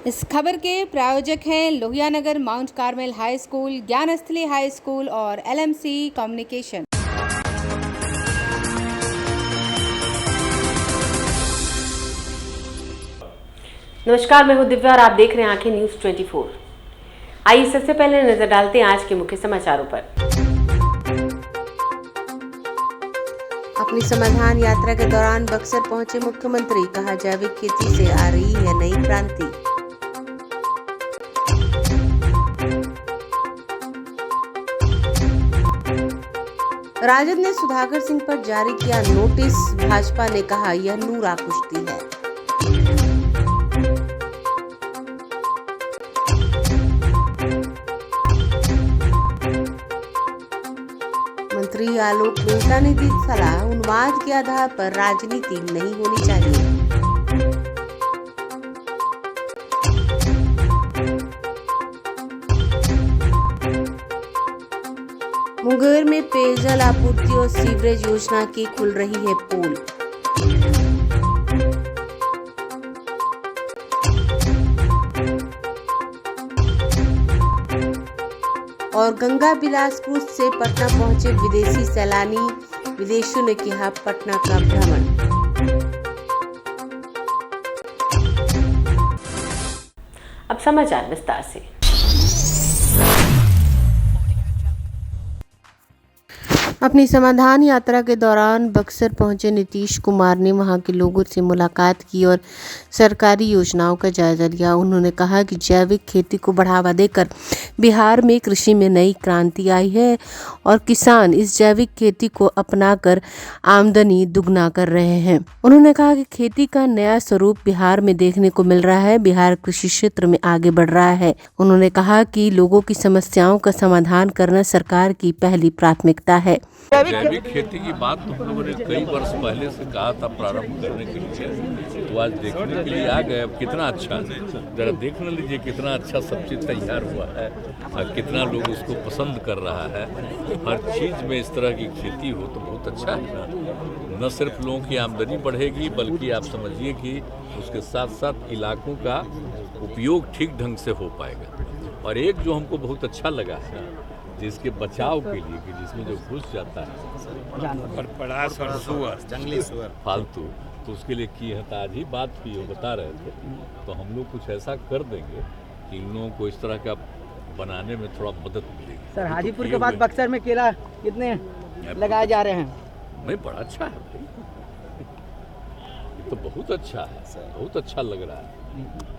इस खबर के प्रायोजक हैं Lohia Nagar mount Carmel high school, Gyansthali high school और LMC कम्युनिकेशन। नमस्कार, मैं हूं दिव्या और आप देख रहे हैं आंखें न्यूज 24। आइए सबसे पहले नजर डालते हैं आज के मुख्य समाचारों पर। अपनी समाधान यात्रा के दौरान बक्सर पहुंचे मुख्यमंत्री, कहा जैविक खेती से आ रही है नई क्रांति। राजद ने सुधाकर सिंह पर जारी किया नोटिस, भाजपा ने कहा यह नूरा कुश्ती है। मंत्री आलोक मेहता ने दी सलाह, उन्माद के आधार पर राजनीति नहीं होनी चाहिए। मुंगेर में पेयजल आपूर्ति और सीवरेज योजना की खुल रही है पोल। और गंगा बिलासपुर से पटना पहुंचे विदेशी सैलानी, विदेशियों ने किया पटना का भ्रमण। अब समाचार विस्तार से। अपनी समाधान यात्रा के दौरान बक्सर पहुंचे नीतीश कुमार ने वहां के लोगों से मुलाकात की और सरकारी योजनाओं का जायजा लिया। उन्होंने कहा कि जैविक खेती को बढ़ावा देकर बिहार में कृषि में नई क्रांति आई है और किसान इस जैविक खेती को अपनाकर आमदनी दुगना कर रहे हैं। उन्होंने कहा कि खेती का नया स्वरूप बिहार में देखने को मिल रहा है। बिहार कृषि क्षेत्र में आगे बढ़ रहा है। उन्होंने कहा कि लोगों की समस्याओं का समाधान करना सरकार की पहली प्राथमिकता है। जैविक खेती की बात तो हम लोगों ने कई वर्ष पहले से कहा था प्रारंभ करने के लिए, तो आज देखने के लिए आ गए। अब कितना अच्छा, जरा देख न लीजिए कितना अच्छा सब चीज़ तैयार हुआ है और कितना लोग उसको पसंद कर रहा है। हर चीज़ में इस तरह की खेती हो तो बहुत अच्छा है। न सिर्फ लोगों की आमदनी बढ़ेगी बल्कि आप समझिए कि उसके साथ साथ इलाकों का उपयोग ठीक ढंग से हो पाएगा। और एक जो हमको बहुत अच्छा लगा है जिसके बचाव के लिए कि जिसमें जो घुस जाता है जंगली सुअर फालतू, तो उसके लिए की है। आज ही बात की वो बता रहे थे, तो हम लोग कुछ ऐसा कर देंगे कि इन लोगों को इस तरह का बनाने में थोड़ा मदद मिलेगी। सर, हाजीपुर के बाद बक्सर में केला कितने लगाए जा रहे हैं? नहीं, बड़ा अच्छा है भाई, ये तो बहुत अच्छा है, बहुत अच्छा लग रहा है।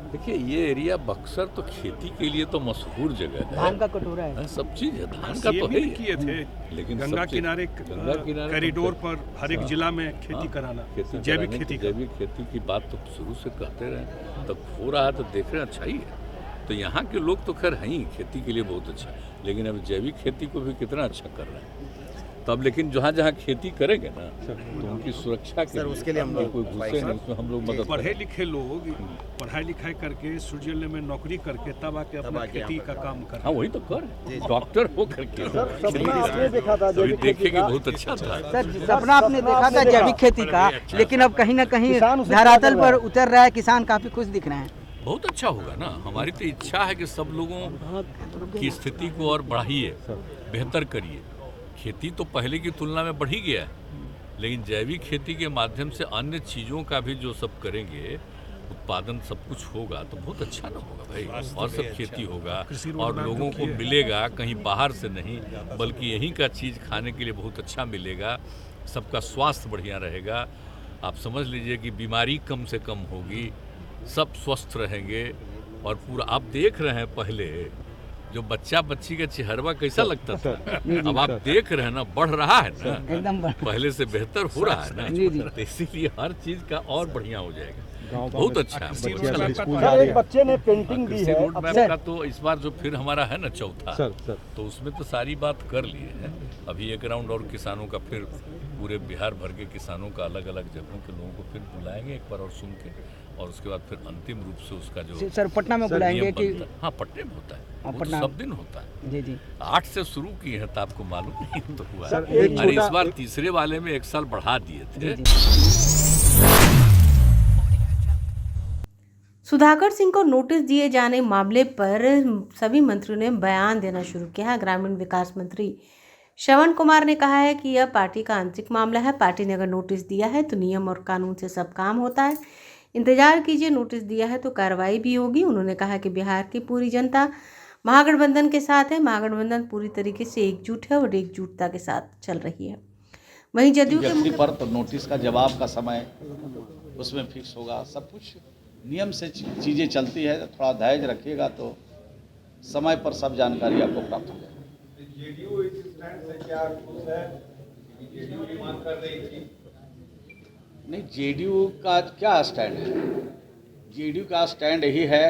देखिए ये एरिया बक्सर तो खेती के लिए तो मशहूर जगह है। धान का कटोरा है, सब चीज है, धान का तो है ही किए थे। लेकिन गंगा किनारे कॉरिडोर पर हर एक जिला में खेती कराना, जैविक खेती की बात तो शुरू से कहते रहे, तब हो रहा है तो देख रहे हैं, अच्छा ही है। तो यहाँ के लोग तो खैर हैं ही खेती के लिए बहुत अच्छा, लेकिन अब जैविक खेती को भी कितना अच्छा कर रहे हैं। तब लेकिन जहाँ जहाँ खेती करेंगे ना तो उनकी सुरक्षा के लिए उसके लिए हम लोग कोई घुसे नहीं, उसमें हम लोग मदद। पढ़े लिखे लोग पढ़ाई लिखाई करके स्विट्जरलैंड में नौकरी करके तब आके अपना खेती का काम कर। हाँ वही तो कर, डॉक्टर हो करके देखेंगे, बहुत अच्छा था सर। सपना आपने देखा था जैविक खेती का, लेकिन अब कहीं ना कहीं धरातल पर उतर रहा है। किसान काफी खुश दिख रहे हैं। बहुत अच्छा होगा ना। हमारी तो इच्छा है कि सब लोगों की स्थिति को और बढ़ाइए, बेहतर करिए। खेती तो पहले की तुलना में बढ़ ही गया है, लेकिन जैविक खेती के माध्यम से अन्य चीज़ों का भी जो सब करेंगे, उत्पादन सब कुछ होगा तो बहुत अच्छा ना होगा भाई। और सब खेती होगा और लोगों को मिलेगा, कहीं बाहर से नहीं बल्कि यहीं का चीज़ खाने के लिए बहुत अच्छा मिलेगा। सबका स्वास्थ्य बढ़िया रहेगा। आप समझ लीजिए कि बीमारी कम से कम होगी, सब स्वस्थ रहेंगे। और पूरा आप देख रहे हैं, पहले जो बच्चा बच्ची का चेहरा कैसा लगता था, अब आप देख रहे हैं ना, बढ़ रहा है ना, एकदम पहले से बेहतर हो रहा है ना। तो इसीलिए हर चीज का और बढ़िया हो जाएगा। बहुत अच्छा है। एक बच्चे ने पेंटिंग दी है रोड मैप का, तो इस बार जो फिर हमारा है ना चौथा, तो उसमें तो सारी बात कर लिए है। अभी एक राउंड और किसानों का, फिर पूरे बिहार भर के किसानों का अलग अलग जगहों के लोगों को फिर बुलाएंगे एक बार और सुन के, और उसके बाद फिर अंतिम रूप से उसका जो सर पटना में बुलाएंगे कि? हाँ पटने में होता है, वो तो सब दिन होता है। जी जी 8 से शुरू किए हैं, तो आपको मालूम नहीं तो हुआ। अरे इस बार तीसरे वाले में 1 साल बढ़ा दिए थे। सुधाकर सिंह को नोटिस दिए जाने मामले पर सभी मंत्रियों ने बयान देना शुरू किया है। ग्रामीण विकास मंत्री श्रवण कुमार ने कहा है कि यह पार्टी का आंतरिक मामला है। पार्टी ने अगर नोटिस दिया है तो नियम और कानून से सब काम होता है। इंतजार कीजिए, नोटिस दिया है तो कार्रवाई भी होगी। उन्होंने कहा कि बिहार की पूरी जनता महागठबंधन के साथ है। महागठबंधन पूरी तरीके से एकजुट है और एकजुटता के साथ चल रही है। वहीं जदयू के व्यक्ति पर तो नोटिस का जवाब का समय उसमें फिक्स होगा। सब कुछ नियम से चीज़ें चलती है। थोड़ा धैर्य रखिएगा तो समय पर सब जानकारी आपको प्राप्त हो जाएगी। नहीं, जेडीयू का क्या स्टैंड है? जेडीयू का स्टैंड यही है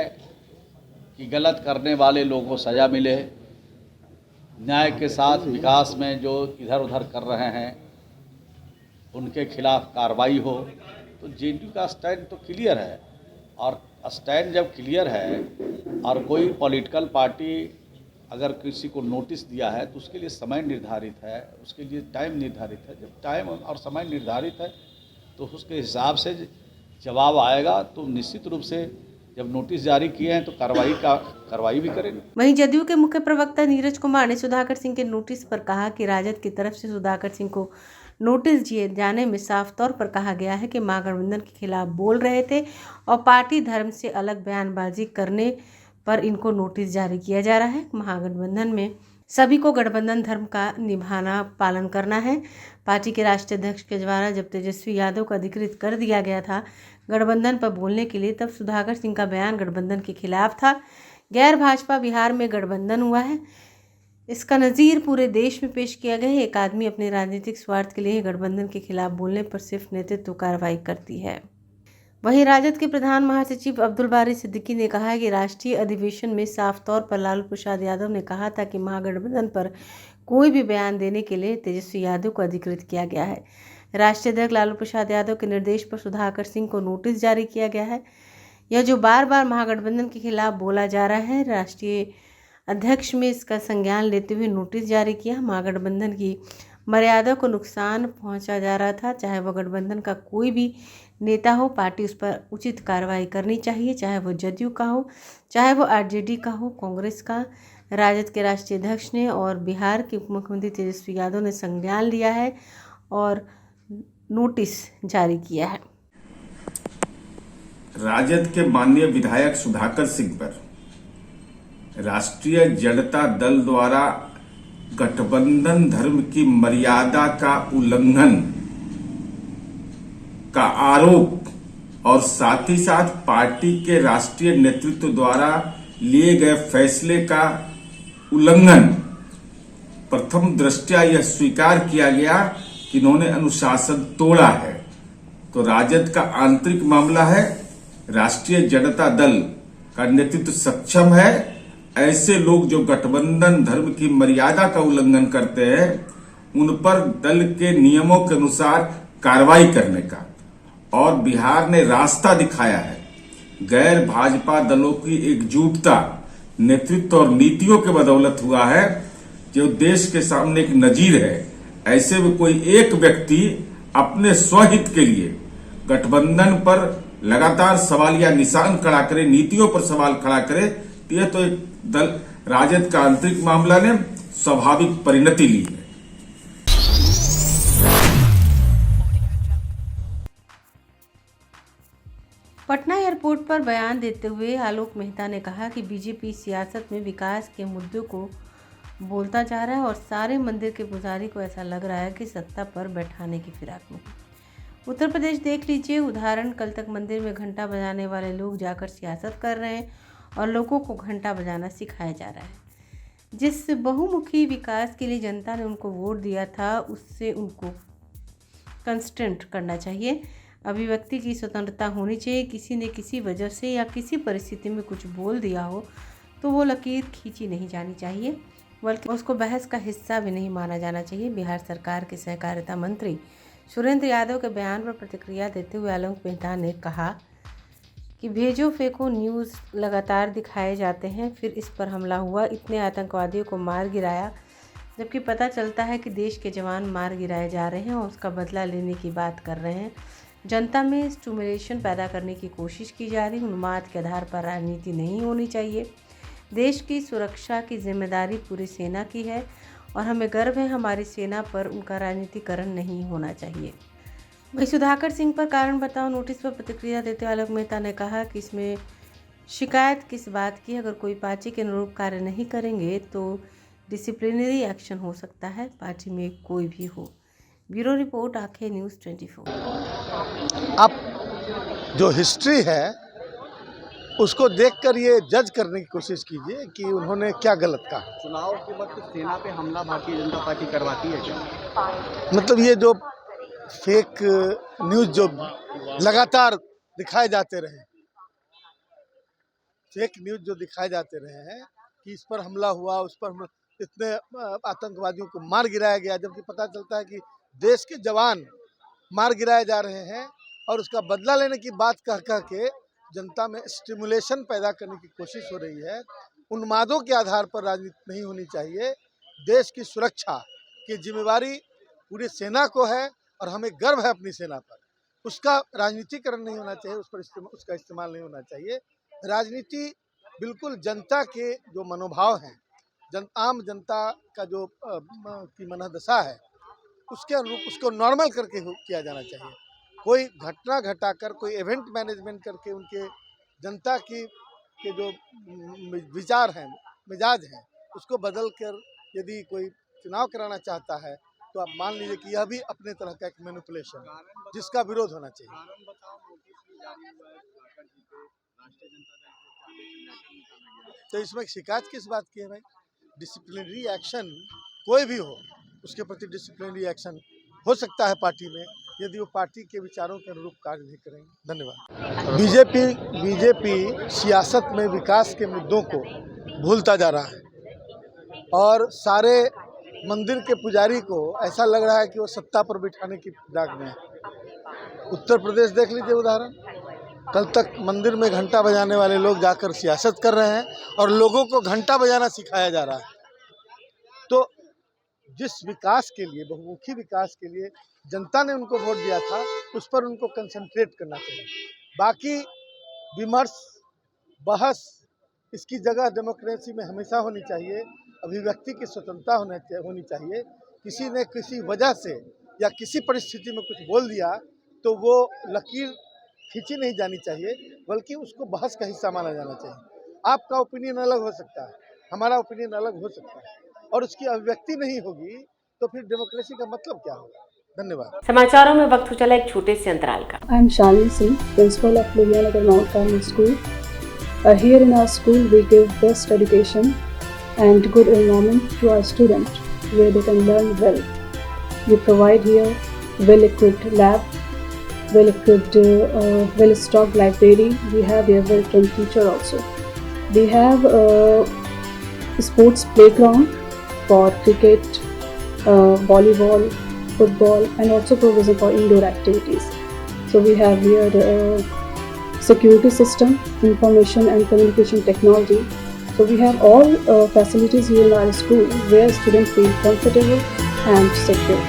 कि गलत करने वाले लोगों को सज़ा मिले, न्याय के साथ विकास में जो इधर उधर कर रहे हैं उनके खिलाफ कार्रवाई हो। तो जेडीयू का स्टैंड तो क्लियर है, और स्टैंड जब क्लियर है और कोई पॉलिटिकल पार्टी अगर किसी को नोटिस दिया है तो उसके लिए समय निर्धारित है, उसके लिए टाइम निर्धारित है। जब टाइम और समय निर्धारित है तो उसके हिसाब से जवाब आएगा। तो निश्चित रूप से जब नोटिस जारी किए हैं तो कार्रवाई भी करेंगे। वहीं जदयू के मुख्य प्रवक्ता नीरज कुमार ने सुधाकर सिंह के नोटिस पर कहा कि राजद की तरफ से सुधाकर सिंह को नोटिस दिए जाने में साफ तौर पर कहा गया है कि महागठबंधन के खिलाफ बोल रहे थे और पार्टी धर्म से अलग बयानबाजी करने पर इनको नोटिस जारी किया जा रहा है। महागठबंधन में सभी को गठबंधन धर्म का निभाना पालन करना है। पार्टी के राष्ट्रीय अध्यक्ष के द्वारा जब तेजस्वी यादव को अधिकृत कर दिया गया था गठबंधन पर बोलने के लिए, तब सुधाकर सिंह का बयान गठबंधन के खिलाफ था। गैर भाजपा बिहार में गठबंधन हुआ है, इसका नज़ीर पूरे देश में पेश किया गया है। एक आदमी अपने राजनीतिक स्वार्थ के लिए गठबंधन के खिलाफ बोलने पर सिर्फ नेतृत्व कार्रवाई करती है। वहीं राजद के प्रधान महासचिव अब्दुल बारी सिद्दीकी ने कहा है कि राष्ट्रीय अधिवेशन में साफ तौर पर लालू प्रसाद यादव ने कहा था कि महागठबंधन पर कोई भी बयान देने के लिए तेजस्वी यादव को अधिकृत किया गया है। राष्ट्रीय अध्यक्ष लालू प्रसाद यादव के निर्देश पर सुधाकर सिंह को नोटिस जारी किया गया है। यह जो बार बार महागठबंधन के खिलाफ बोला जा रहा है, राष्ट्रीय अध्यक्ष में इसका संज्ञान लेते हुए नोटिस जारी किया। महागठबंधन की मर्यादा को नुकसान पहुंचा जा रहा था। चाहे वह गठबंधन का कोई भी नेता हो, पार्टी उस पर उचित कार्रवाई करनी चाहिए, चाहे वो जदयू का हो, चाहे वो आरजेडी का हो, कांग्रेस का। राजद के राष्ट्रीय अध्यक्ष ने और बिहार के उप मुख्यमंत्री तेजस्वी यादव ने संज्ञान लिया है और नोटिस जारी किया है। राजद के माननीय विधायक सुधाकर सिंह पर राष्ट्रीय जनता दल द्वारा गठबंधन धर्म की मर्यादा का उल्लंघन का आरोप और साथ ही साथ पार्टी के राष्ट्रीय नेतृत्व द्वारा लिए गए फैसले का उल्लंघन, प्रथम दृष्टया यह स्वीकार किया गया कि इन्होंने अनुशासन तोड़ा है। तो राजद का आंतरिक मामला है, राष्ट्रीय जनता दल का नेतृत्व सक्षम है ऐसे लोग जो गठबंधन धर्म की मर्यादा का उल्लंघन करते हैं उन पर दल के नियमों के अनुसार कार्रवाई करने का। और बिहार ने रास्ता दिखाया है, गैर भाजपा दलों की एकजुटता नेतृत्व और नीतियों के बदौलत हुआ है, जो देश के सामने एक नजीर है। ऐसे में कोई एक व्यक्ति अपने स्वहित के लिए गठबंधन पर लगातार सवालिया निशान खड़ा करे, नीतियों पर सवाल खड़ा करे, यह तो एक दल राजद का आंतरिक मामला ने स्वाभाविक परिणति ली है। पटना एयरपोर्ट पर बयान देते हुए आलोक मेहता ने कहा कि बीजेपी सियासत में विकास के मुद्दों को बोलता जा रहा है और सारे मंदिर के पुजारी को ऐसा लग रहा है कि सत्ता पर बैठाने की फिराक में। उत्तर प्रदेश देख लीजिए उदाहरण, कल तक मंदिर में घंटा बजाने वाले लोग जाकर सियासत कर रहे हैं और लोगों को घंटा बजाना सिखाया जा रहा है। जिस बहुमुखी विकास के लिए जनता ने उनको वोट दिया था उससे उनको कंस्टेंट करना चाहिए। अभिव्यक्ति की स्वतंत्रता होनी चाहिए। किसी ने किसी वजह से या किसी परिस्थिति में कुछ बोल दिया हो तो वो लकीर खींची नहीं जानी चाहिए, बल्कि उसको बहस का हिस्सा भी नहीं माना जाना चाहिए। बिहार सरकार के सहकारिता मंत्री सुरेंद्र यादव के बयान पर प्रतिक्रिया देते हुए आलोक मेहता ने कहा कि भेजो फेंको न्यूज़ लगातार दिखाए जाते हैं, फिर इस पर हमला हुआ, इतने आतंकवादियों को मार गिराया, जबकि पता चलता है कि देश के जवान मार गिराए जा रहे हैं और उसका बदला लेने की बात कर रहे हैं। जनता में स्टिमुलेशन पैदा करने की कोशिश की जा रही। उन्माद के आधार पर राजनीति नहीं होनी चाहिए। देश की सुरक्षा की जिम्मेदारी पूरी सेना की है और हमें गर्व है हमारी सेना पर। उनका राजनीतिकरण नहीं होना चाहिए। वहीं सुधाकर सिंह पर कारण बताओ नोटिस पर प्रतिक्रिया देते हुए आलोक मेहता ने कहा कि इसमें शिकायत किस बात की। अगर कोई पार्टी के अनुरूप कार्य नहीं करेंगे तो डिसिप्लिनरी एक्शन हो सकता है, पार्टी में कोई भी हो। ब्यूरो रिपोर्ट, आंखें न्यूज़ 24। आप जो हिस्ट्री है उसको देखकर ये जज करने की कोशिश कीजिए कि उन्होंने क्या गलत कहा। चुनाव के वक्त सेना पे हमला भारतीय जनता पार्टी करवाती है क्या? मतलब ये जो फेक न्यूज़ जो लगातार दिखाए जाते रहे, फेक न्यूज़ जो दिखाए जाते रहे हैं कि इस पर हमला हुआ, उस पर इतने आतंकवादियों को मार गिराया गया, जबकि पता चलता है कि देश के जवान मार गिराए जा रहे हैं और उसका बदला लेने की बात कह के जनता में स्टिमुलेशन पैदा करने की कोशिश हो रही है। उन्मादों के आधार पर राजनीति नहीं होनी चाहिए। देश की सुरक्षा की जिम्मेवारी पूरी सेना को है और हमें गर्व है अपनी सेना पर। उसका राजनीतिकरण नहीं होना चाहिए, उस पर उसका इस्तेमाल नहीं होना चाहिए। राजनीति बिल्कुल जनता के जो मनोभाव हैं, आम जनता का जो की मनोदशा है उसके अनुरूप उसको नॉर्मल करके किया जाना चाहिए। कोई घटना घटाकर, कोई इवेंट मैनेजमेंट करके उनके जनता के जो विचार हैं, मिजाज हैं, उसको बदल कर यदि कोई चुनाव कराना चाहता है तो आप मान लीजिए कि यह भी अपने तरह का एक मैनिपुलेशन है जिसका विरोध होना चाहिए। तो इसमें शिकायत किस बात की है भाई? डिसिप्लिनरी एक्शन कोई भी हो उसके प्रति डिसिप्लिनरी एक्शन हो सकता है पार्टी में, यदि वो पार्टी के विचारों के अनुरूप कार्य नहीं करेंगे। धन्यवाद। बीजेपी सियासत में विकास के मुद्दों को भूलता जा रहा है और सारे मंदिर के पुजारी को ऐसा लग रहा है कि वो सत्ता पर बिठाने की फिराक में है। उत्तर प्रदेश देख लीजिए उदाहरण। कल तक मंदिर में घंटा बजाने वाले लोग जाकर सियासत कर रहे हैं और लोगों को घंटा बजाना सिखाया जा रहा है। तो जिस विकास के लिए, बहुमुखी विकास के लिए जनता ने उनको वोट दिया था, उस पर उनको कंसंट्रेट करना चाहिए। बाकी विमर्श, बहस, इसकी जगह डेमोक्रेसी में हमेशा होनी चाहिए। अभिव्यक्ति की स्वतंत्रता होनी चाहिए। किसी ने किसी वजह से या किसी परिस्थिति में कुछ बोल दिया तो वो लकीर खींची नहीं जानी चाहिए, बल्कि उसको बहस का हिस्सा माना जाना चाहिए। आपका ओपिनियन अलग हो सकता है, हमारा ओपिनियन अलग हो सकता है, और उसकी अभिव्यक्ति नहीं होगी तो फिर डेमोक्रेसी का मतलब क्या होगा? धन्यवाद। समाचारों में वक्त हो चला एक छोटे से अंतराल का। I am Shalini Singh, principle of Lohianagar mount Carmel school. Here in our school we give best education and good environment to our students where they can learn well. We provide here well-equipped lab, well-equipped, well-stocked library. We have here well-trained teacher also. We have a sports playground for cricket, volleyball, football, and also provision for indoor activities. So we have here security system, information and communication technology. So we have all facilities here in our school where students feel comfortable and secure.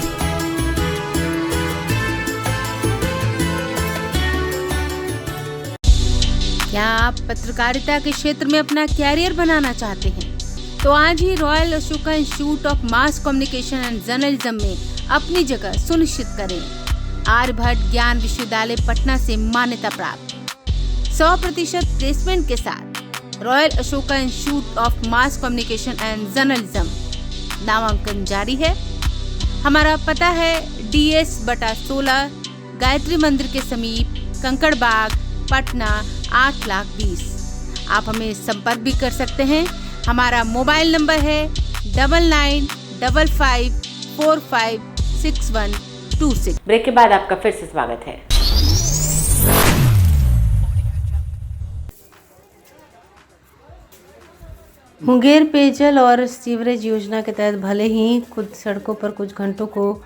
क्या आप पत्रकारिता के क्षेत्र में अपना career बनाना चाहते हैं? तो आज ही royal Ashoka institute of mass communication and journalism में अपनी जगह सुनिश्चित करें। आर्यभट्ट ज्ञान विश्वविद्यालय पटना से मान्यता प्राप्त 100% प्लेसमेंट के साथ royal Ashoka institute of mass communication and journalism नामांकन जारी है। हमारा पता है DS/16 गायत्री मंदिर के समीप, कंकड़ बाग, पटना 8,20,000। आप हमें संपर्क भी कर सकते हैं। हमारा मोबाइल नंबर है 9955456126। ब्रेक के बाद आपका फिर से स्वागत है। मुंगेर पेयजल और सीवरेज योजना के तहत भले ही खुद सड़कों पर कुछ घंटों को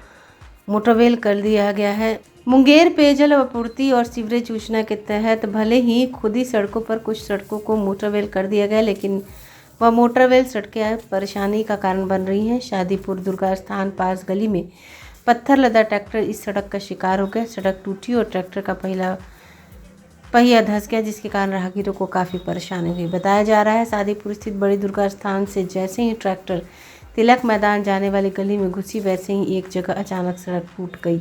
मोटरवेल कर दिया गया है। मुंगेर पेयजल आपूर्ति और सीवरेज योजना के तहत भले ही खुद ही सड़कों पर कुछ सड़कों को मोटरवेल कर दिया गया, लेकिन वह मोटरवेल सड़कें परेशानी का कारण बन रही हैं। शादीपुर दुर्गा स्थान पास गली में पत्थर लदा ट्रैक्टर इस सड़क का शिकार हो गया। सड़क टूटी और ट्रैक्टर का पहला पहिया धंस गया, जिसके कारण राहगीरों को काफ़ी परेशानी हुई। बताया जा रहा है सादीपुर स्थित बड़ी दुर्गा स्थान से जैसे ही ट्रैक्टर तिलक मैदान जाने वाली गली में घुसी, वैसे ही एक जगह अचानक सड़क टूट गई।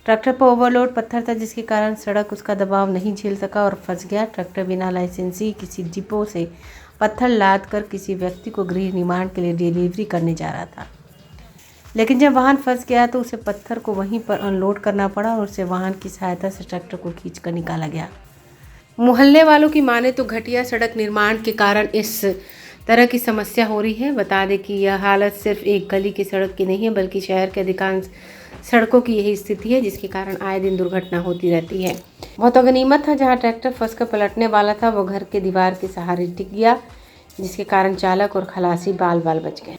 ट्रैक्टर पर ओवरलोड पत्थर था, जिसके कारण सड़क उसका दबाव नहीं झेल सका और फंस गया। ट्रैक्टर बिना लाइसेंसी किसी डिपो से पत्थर लाद कर किसी व्यक्ति को गृह निर्माण के लिए डिलीवरी करने जा रहा था, लेकिन जब वाहन फंस गया तो उसे पत्थर को वहीं पर अनलोड करना पड़ा और उसे वाहन की सहायता से ट्रैक्टर को खींचकर निकाला गया। मोहल्ले वालों की माने तो घटिया सड़क निर्माण के कारण इस तरह की समस्या हो रही है। बता दें कि यह हालत सिर्फ एक गली की सड़क की नहीं है, बल्कि शहर के अधिकांश सड़कों की यही स्थिति है, जिसके कारण आए दिन दुर्घटना होती रहती है। बहुत गनीमत था जहां ट्रैक्टर फंसकर पलटने वाला था, वो घर के दीवार के सहारे टिक गया, जिसके कारण चालक और खलासी बाल बाल बच गए।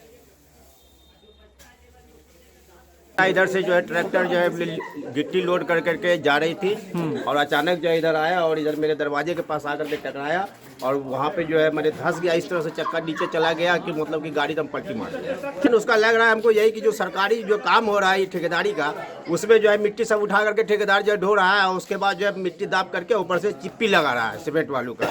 इधर से जो है ट्रैक्टर जो है गिट्टी लोड कर करके जा रही थी और अचानक जो है इधर आया और इधर मेरे दरवाजे के पास आकर के टकराया और वहाँ पे जो है मैंने धंस गया। इस तरह से चक्का नीचे चला गया कि मतलब कि गाड़ी एकदम पलटी मार गया। उसका लग रहा है हमको यही कि जो सरकारी जो काम हो रहा है ठेकेदारी का, उसमें जो है मिट्टी सब उठा करके ठेकेदार जो है ढो रहा है और उसके बाद जो है मिट्टी दाब करके ऊपर से चिप्पी लगा रहा है सीमेंट वालों का,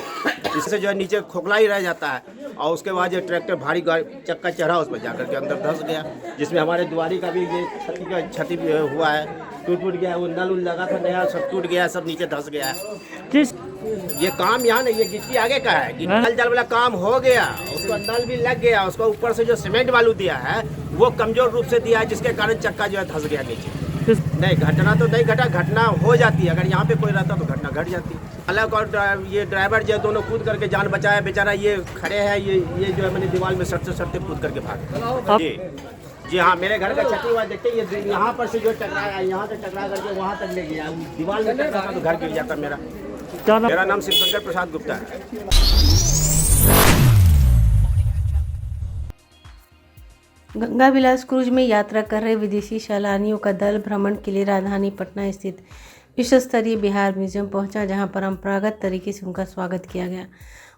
इससे जो है नीचे खोखला ही रह जाता है। और उसके बाद जो ट्रैक्टर भारी चक्का चढ़ा, उस पर जाकर के अंदर धंस गया, जिसमें हमारे द्वारी का भी ये क्षति हुआ है, टूट गया। वो नल लगा था नया, सब टूट गया, सब नीचे धंस गया है। ये काम यहाँ नहीं, ये गिट्टी आगे का है। नल जल वाला काम हो गया, उसको नल भी लग गया, उसको ऊपर से जो सीमेंट वालू दिया है वो कमजोर रूप से दिया है, जिसके कारण चक्का जो है धंस गया नीचे। नहीं घटना तो नहीं घटा, घटना हो जाती है, अगर यहाँ पे कोई रहता तो घटना घट जाती। अलग और ये ड्राइवर जो है दोनों कूद करके जान बचाया बेचारा। ये खड़े हैं, ये जो है मैंने दीवार में सटते सटते कूद करके भाग। जी हाँ, मेरे घर का क्षति हुआ। देखते ये यहाँ पर से जो टकराया, यहाँ से टकरा करके वहाँ तक ले गया, दीवार में टकरा तो घर गिर जाता मेरा। मेरा नाम शिवशंकर प्रसाद गुप्ता है। गंगा विलास क्रूज में यात्रा कर रहे विदेशी सैलानियों का दल भ्रमण के लिए राजधानी पटना स्थित विश्व स्तरीय बिहार म्यूजियम पहुंचा, जहां परंपरागत तरीके से उनका स्वागत किया गया।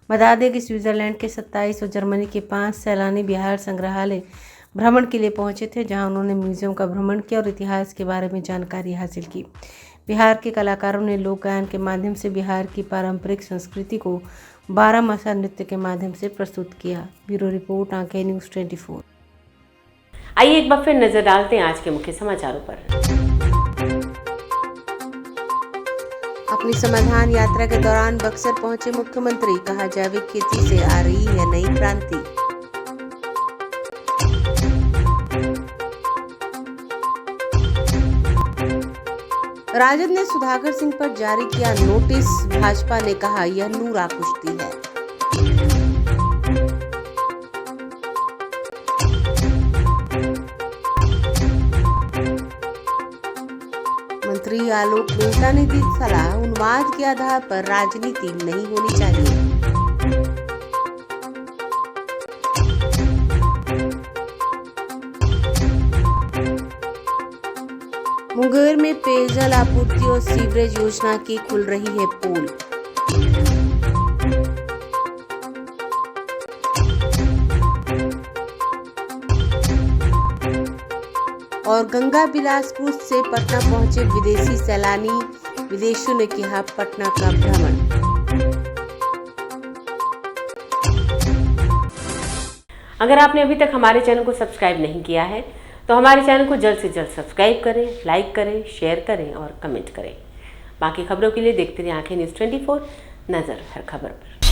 बता दें कि स्विट्जरलैंड के 27 और जर्मनी के 5 सैलानी बिहार संग्रहालय भ्रमण के लिए पहुंचे थे, जहां उन्होंने म्यूजियम का भ्रमण किया और इतिहास के बारे में जानकारी हासिल की। बिहार के कलाकारों ने लोक गायन के माध्यम से बिहार की पारंपरिक संस्कृति को 12 मासा नृत्य के माध्यम से प्रस्तुत किया। ब्यूरो रिपोर्ट, आंखें न्यूज़ 24। आइए एक बार फिर नजर डालते हैं आज के मुख्य समाचारों पर। अपनी समाधान यात्रा के दौरान बक्सर पहुंचे मुख्यमंत्री, कहा जैविक खेती से आ रही है नई क्रांति। राजद ने सुधाकर सिंह पर जारी किया नोटिस, भाजपा ने कहा यह नूरा कुश्ती है। मंत्री आलोक मेहता ने दी सलाह, उन्माद के आधार पर राजनीति नहीं होनी चाहिए। मुंगेर में पेयजल आपूर्ति और सीवरेज योजना की खुल रही है पोल। और गंगा बिलास क्रूज से पटना पहुंचे विदेशी सैलानी, विदेशियों ने किया पटना का भ्रमण। अगर आपने अभी तक हमारे चैनल को सब्सक्राइब नहीं किया है तो हमारे चैनल को जल्द से जल्द सब्सक्राइब करें, लाइक करें, शेयर करें और कमेंट करें। बाकी खबरों के लिए देखते रहिए आंखें न्यूज़ 24, नजर हर खबर पर।